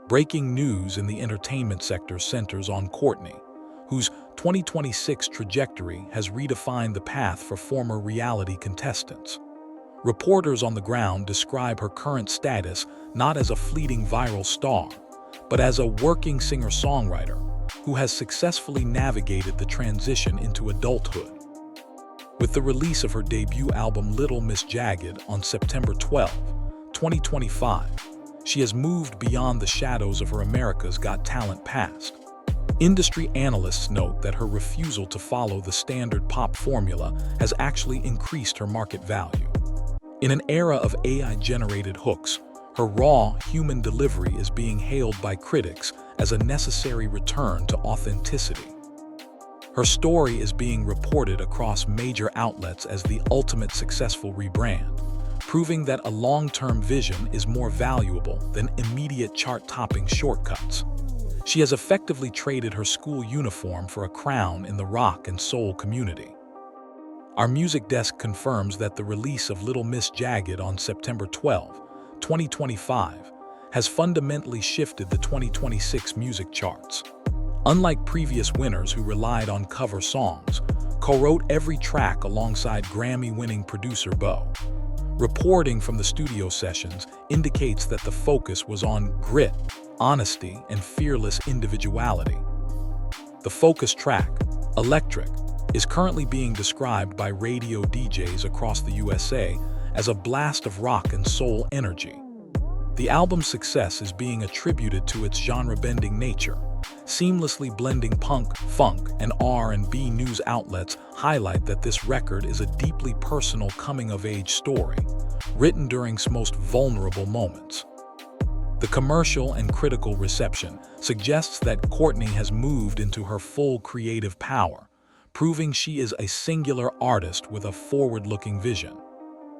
Breaking news in the entertainment sector centers on Courtney, whose 2026 trajectory has redefined the path for former reality contestants. Reporters on the ground describe her current status not as a fleeting viral star, but as a working singer-songwriter who has successfully navigated the transition into adulthood. With the release of her debut album Little Miss Jagged on September 12, 2025, she has moved beyond the shadows of her America's Got Talent past. Industry analysts note that her refusal to follow the standard pop formula has actually increased her market value. In an era of AI-generated hooks, her raw, human delivery is being hailed by critics as a necessary return to authenticity. Her story is being reported across major outlets as the ultimate successful rebrand, proving that a long-term vision is more valuable than immediate chart-topping shortcuts. She has effectively traded her school uniform for a crown in the rock and soul community. Our music desk confirms that the release of Little Miss Jagged on September 12, 2025, has fundamentally shifted the 2026 music charts. Unlike previous winners who relied on cover songs, co-wrote every track alongside Grammy-winning producer Bo. Reporting from the studio sessions indicates that the focus was on grit, honesty, and fearless individuality. The focus track, Electric, is currently being described by radio DJs across the USA as a blast of rock and soul energy. The album's success is being attributed to its genre-bending nature. Seamlessly blending punk, funk, and R&B news outlets highlight that this record is a deeply personal coming-of-age story, written during most vulnerable moments. The commercial and critical reception suggests that Courtney has moved into her full creative power, proving she is a singular artist with a forward-looking vision.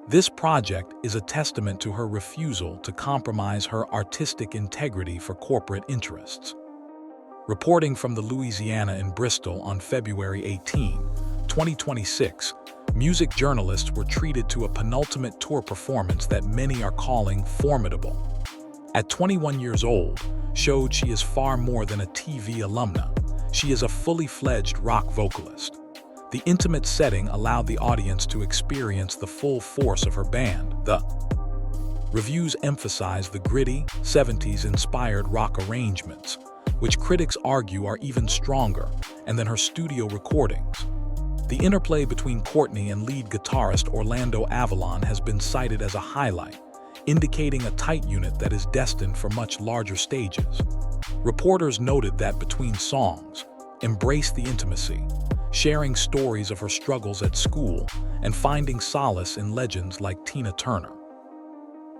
This project is a testament to her refusal to compromise her artistic integrity for corporate interests. Reporting from the Louisiana in Bristol on February 18, 2026, music journalists were treated to a penultimate tour performance that many are calling formidable. At 21 years old, showed she is far more than a TV alumna. She is a fully fledged rock vocalist. The intimate setting allowed the audience to experience the full force of her band. The reviews emphasize the gritty, 70s-inspired rock arrangements, which critics argue are even stronger than her studio recordings. The interplay between Courtney and lead guitarist Orlando Avalon has been cited as a highlight, indicating a tight unit that is destined for much larger stages. Reporters noted that between songs, embraced the intimacy, sharing stories of her struggles at school and finding solace in legends like Tina Turner.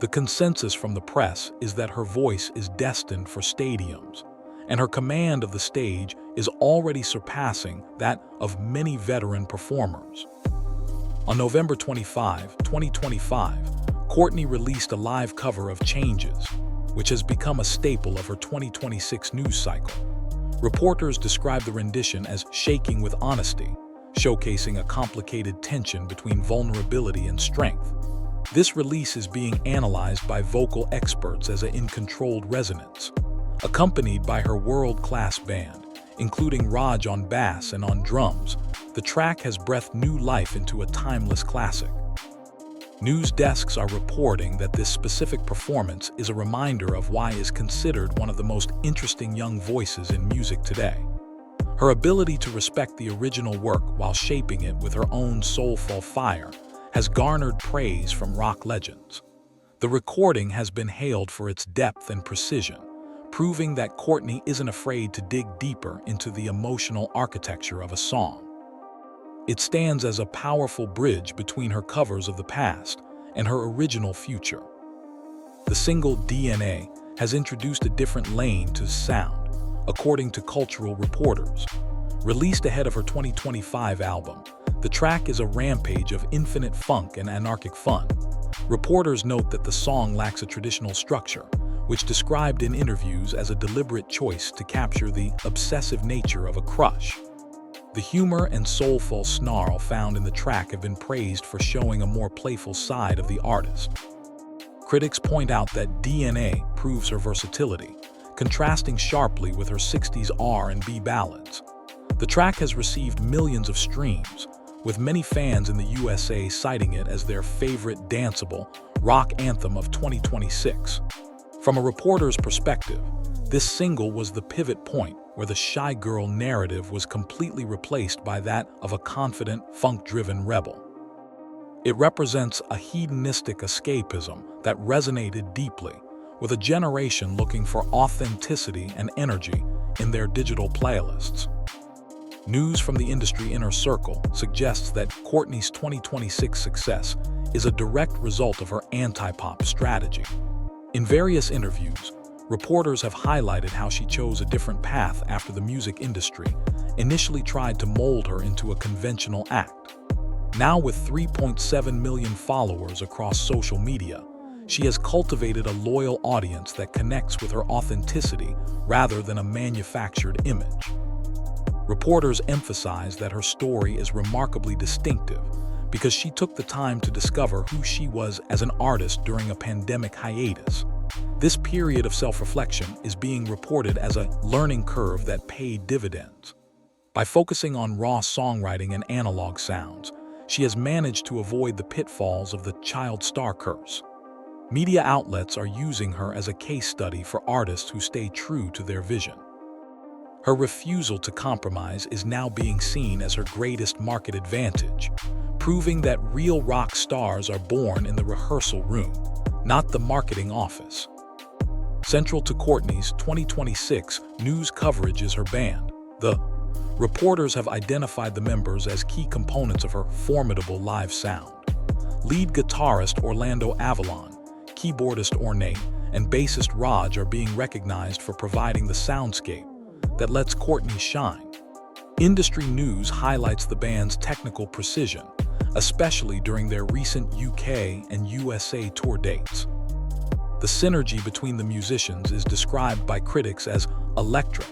The consensus from the press is that her voice is destined for stadiums, and her command of the stage is already surpassing that of many veteran performers. On November 25, 2025, Courtney released a live cover of Changes, which has become a staple of her 2026 news cycle. Reporters describe the rendition as shaking with honesty, showcasing a complicated tension between vulnerability and strength. This release is being analyzed by vocal experts as in controlled resonance. Accompanied by her world-class band, including Raj on bass and on drums, the track has breathed new life into a timeless classic. News desks are reporting that this specific performance is a reminder of why is considered one of the most interesting young voices in music today. Her ability to respect the original work while shaping it with her own soulful fire has garnered praise from rock legends. The recording has been hailed for its depth and precision, proving that Courtney isn't afraid to dig deeper into the emotional architecture of a song. It stands as a powerful bridge between her covers of the past and her original future. The single DNA has introduced a different lane to sound, according to cultural reporters. Released ahead of her 2025 album, the track is a rampage of infinite funk and anarchic fun. Reporters note that the song lacks a traditional structure, which described in interviews as a deliberate choice to capture the obsessive nature of a crush. The humor and soulful snarl found in the track have been praised for showing a more playful side of the artist. Critics point out that DNA proves her versatility, contrasting sharply with her 60s R&B ballads. The track has received millions of streams, with many fans in the USA citing it as their favorite danceable rock anthem of 2026. From a reporter's perspective, this single was the pivot point where the shy girl narrative was completely replaced by that of a confident, funk-driven rebel. It represents a hedonistic escapism that resonated deeply with a generation looking for authenticity and energy in their digital playlists. News from the industry inner circle suggests that Courtney's 2026 success is a direct result of her anti-pop strategy. In various interviews, reporters have highlighted how she chose a different path after the music industry initially tried to mold her into a conventional act. Now with 3.7 million followers across social media, she has cultivated a loyal audience that connects with her authenticity rather than a manufactured image. Reporters emphasize that her story is remarkably distinctive because she took the time to discover who she was as an artist during a pandemic hiatus. This period of self-reflection is being reported as a learning curve that paid dividends. By focusing on raw songwriting and analog sounds, she has managed to avoid the pitfalls of the child star curse. Media outlets are using her as a case study for artists who stay true to their vision. Her refusal to compromise is now being seen as her greatest market advantage, proving that real rock stars are born in the rehearsal room, not the marketing office. Central to Courtney's 2026 news coverage is her band. The reporters have identified the members as key components of her formidable live sound. Lead guitarist Orlando Avalon, keyboardist Ornate, and bassist Raj are being recognized for providing the soundscape that lets Courtney shine. Industry news highlights the band's technical precision, especially during their recent UK and USA tour dates. The synergy between the musicians is described by critics as electric,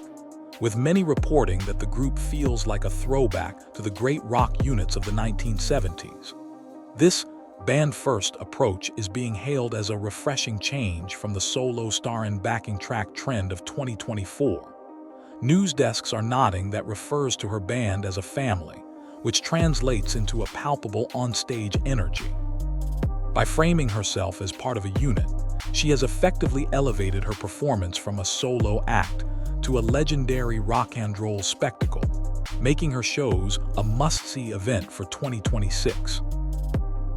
with many reporting that the group feels like a throwback to the great rock units of the 1970s. This band-first approach is being hailed as a refreshing change from the solo star and backing track trend of 2024. News desks are nodding that refers to her band as a family, which translates into a palpable onstage energy. By framing herself as part of a unit, she has effectively elevated her performance from a solo act to a legendary rock and roll spectacle, making her shows a must-see event for 2026.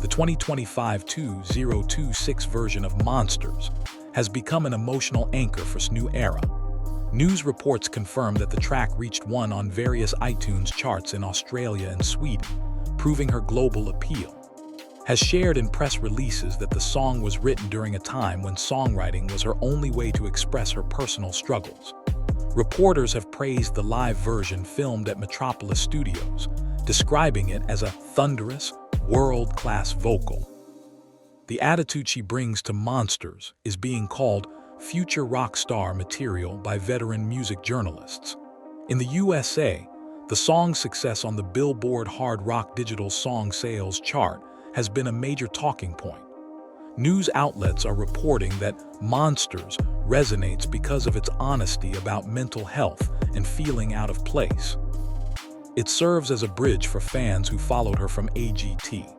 The 2025-2026 version of Monsters has become an emotional anchor for this new era. News reports confirm that the track reached one on various iTunes charts in Australia and Sweden, proving her global appeal. Has shared in press releases that the song was written during a time when songwriting was her only way to express her personal struggles. Reporters have praised the live version filmed at Metropolis Studios, describing it as a thunderous, world-class vocal. The attitude she brings to Monsters is being called future rock star material by veteran music journalists. In the USA, the song's success on the Billboard Hard Rock Digital Song Sales chart has been a major talking point. News outlets are reporting that Monsters resonates because of its honesty about mental health and feeling out of place. It serves as a bridge for fans who followed her from AGT,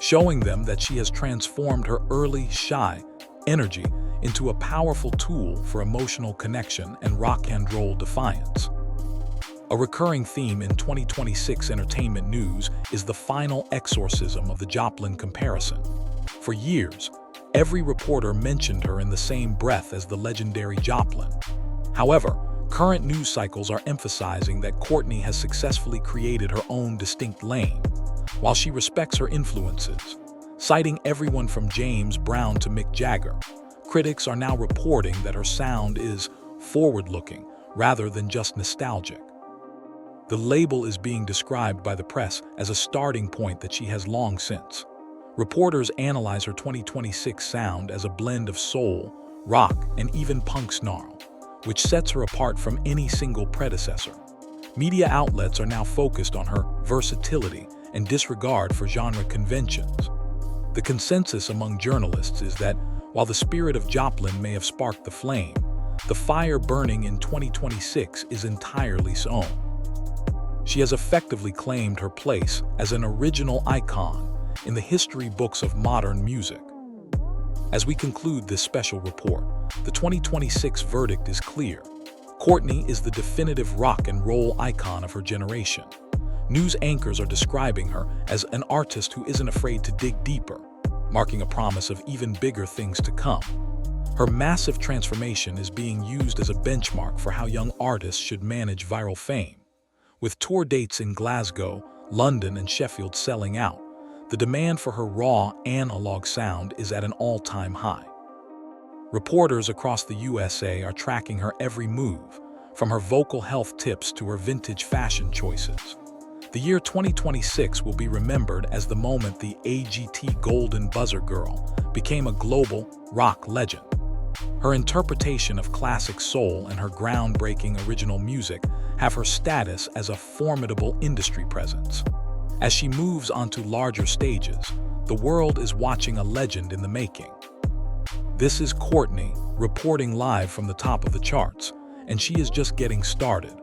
showing them that she has transformed her early, shy energy into a powerful tool for emotional connection and rock and roll defiance. A recurring theme in 2026 entertainment news is the final exorcism of the Joplin comparison. For years, every reporter mentioned her in the same breath as the legendary Joplin. However, current news cycles are emphasizing that Courtney has successfully created her own distinct lane, while she respects her influences. Citing everyone from James Brown to Mick Jagger, critics are now reporting that her sound is forward-looking rather than just nostalgic. The label is being described by the press as a starting point that she has long since. Reporters analyze her 2026 sound as a blend of soul, rock, and even punk snarl, which sets her apart from any single predecessor. Media outlets are now focused on her versatility and disregard for genre conventions. The consensus among journalists is that while the spirit of Joplin may have sparked the flame, The fire burning in 2026 is entirely her own. She has effectively claimed her place as an original icon in the history books of modern music. As we conclude this special report, the 2026 verdict is clear. Courtney is the definitive rock and roll icon of her generation. News anchors are describing her as an artist who isn't afraid to dig deeper, marking a promise of even bigger things to come. Her massive transformation is being used as a benchmark for how young artists should manage viral fame. With tour dates in Glasgow, London, and Sheffield selling out, the demand for her raw, analog sound is at an all-time high. Reporters across the USA are tracking her every move, from her vocal health tips to her vintage fashion choices. The year 2026 will be remembered as the moment the AGT Golden Buzzer Girl became a global rock legend. Her interpretation of classic soul and her groundbreaking original music have her status as a formidable industry presence. As she moves onto larger stages, the world is watching a legend in the making. This is Courtney, reporting live from the top of the charts, and she is just getting started.